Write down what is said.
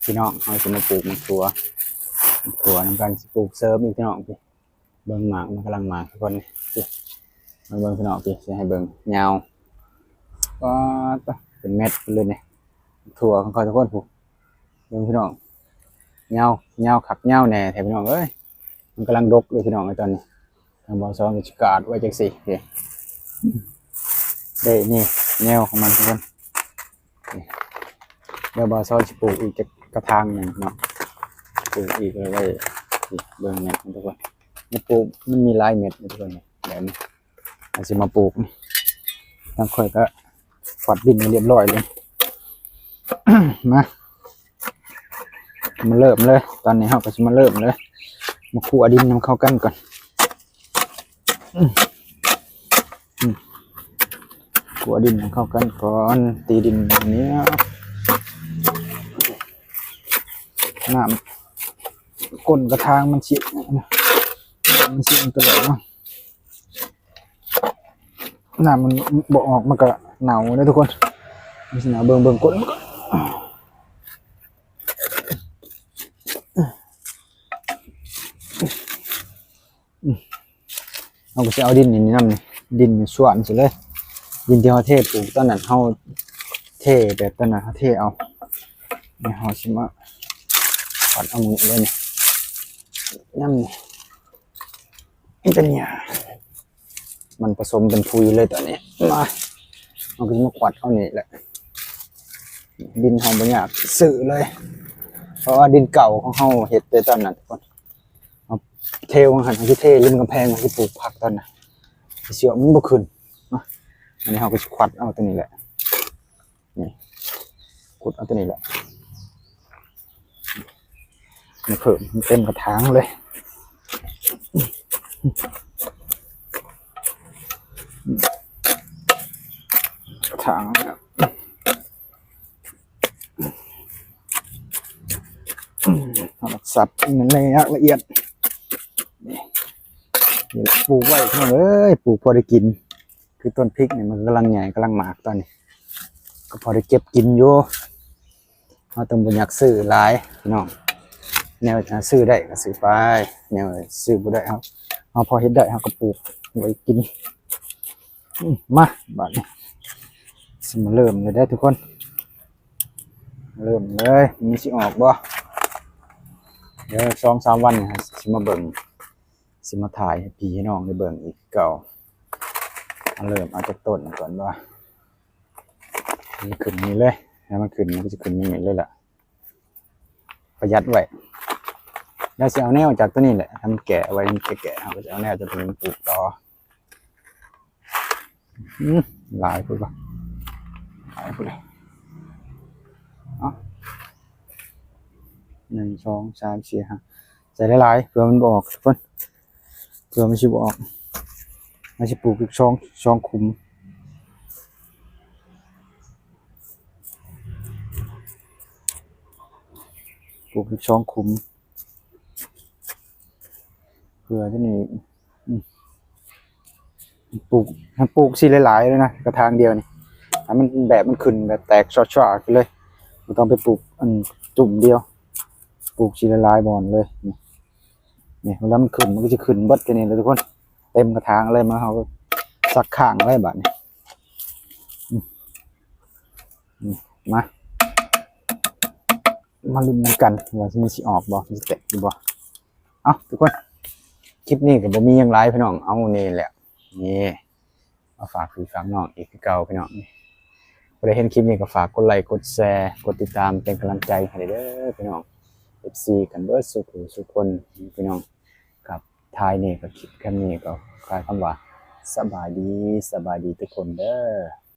พี่น้องเขาจะมาปลูกมะขัวน้ำกันปลูกเสริมอีกพี่น้องพี่เบิ่งหมากมันกำลังมาทุกคนนี่มาเบิ่งพี่น้องพี่จะให้เบิ่งยาวก็เป็นเม็ดเลยเนี่ยถั่วของเขาทุกคนผูกเบิ่งพี่น้องยาวขักยาวแน่แถวพี่น้องเอ้ยมันกำลังดกเลยพี่น้องไอ้ตอนนี้ทางบอสจะกาดไว้จังสิได้นี่แนวของมันทุกคนเดี๋ยวบอสจะปลูกอีกกระถางหนึ่งเนาะปลูกอีกเลยเบิ่งเนี่ยทุกคนมันปลูกมันมีลายเม็ดทุกคนเนี่ยเดี๋ยวนี้อาจจะมาปลูกทั้งค่อยก็ฝัดดินเรียบร้อยเลยมาเริ่มเลยตอนนี้เราก็จะมาเริ่มเลยมาคั่วดินน้ำเข้ากันก่อนคั่วดินน้ำเข้ากันก่อนตีดินแบบนี้น้ำก้นกระทางมันเฉียดตัวไหนวะน้ำมันบ่ออกมันก็หนาวเลยทุกคนมันหนาวเบิ่งก้นเราก็จะเอาดินนี่น้ำนี่ดินส่วนสิเลยดินที่เขาเทปลูกตอนนั้นเขาเทแบบตอนนั้นเขาเทเอาเนี่ยเขาชิมะปัดเอามือเลยนี่น้ำนี่เป็นเนี่ยมันผสมเป็นพุยเลยตอนนี้มาเราก็จะมาขวัดเอานี่แหละดินเขาบางอย่างสื่อเลยเพราะว่าดินเก่าของเขาเห็ดแต่ตอนนั้นทุกคนเทวหันที่เทริมกำแพงที่ปลูกผักตอนน่ะเสียวมันบ่ขึ้นอันนี้เขาก็ขวัดเอาตัวนี้แหละนี่ขุดเอาตัวนี้แหละมันเพิ่มมันเต็มกระถางเลยกระถางเอาสับละเอียดปลูกไว้ทั้งเลยปลูกพอได้กินคือต้นพริกเนี่ยมันกำลังใหญ่กำลังหมากตอนนี้ก็พอได้เก็บกินอยู่เราต้องบุญอยากซื้อหลายพี่น้องแนวซื้อได้ก็ซื้อไปแนวซื้อบ่ได้ครับเอาพอเฮ็ดได้เราก็ปลูกไว้กินมาบัดนี้มาเริ่มเลยได้ทุกคนเริ่มเลยมีสิออกบ่เดี๋ยว2-3 วันเนี่ยสิมาเบิ่งสิมาถ่ายให้พี่ให้น้องได้เบิ่งอีกเก่าเริ่มเอาจากต้นก่อนว่ามันขึ้นนี้เลยแล้วมันขึ้นมันก็จะขึ้นนี้เลยล่ะประหยัดไว้แล้วจะเอาแนวจากตัวนี้แหละทำแกะไว้แกะเอาจะเอาแนวจากตัวนี้ปลูกต่อหลายพูดป่ะหลายพูดเลย1 2 3 4 5ใส่หลายๆเพื่อมันบอกทุกคนเพื่อมันชิบออกมันจะปลูกอีกช่องคุมปลูกอีกช่องคุมเพื่อที่นี่ปลูกสิหลายๆเลยนะกระถางเดียวนี่มันแบบมันขึ้นแบบแตกชอๆไปเลยไม่ต้องไปปลูกอันจุ่มเดียวปลูกสิหลายๆบอนเลยนี่เวลามันขึ้นมันก็จะขึ้นเบิดกันนี่เลยทุกคนเต็มกระถางเลยมาเขาสักข้างอะไรแบบนี้มาลุ้นกันว่าจะมีสิออกบ่มีแตกบ่เอาทุกคนคลิปนี้กับบ่มีอย่างไรพี่น้องเอานี่แหละนี่มาฝากพี่ฝากน้องอีกเก่าพี่น้องพอได้เห็นคลิปนี้ก็ฝากกดไลค์กดแชร์กดติดตามเป็นกำลังใจให้เด้อพี่น้อง FC กันเบิดสุขคนพี่น้องกับทายนี่ก็คลิปแค่นี้ก็คล้ายคำว่าสบายดีทุกคนเด้อ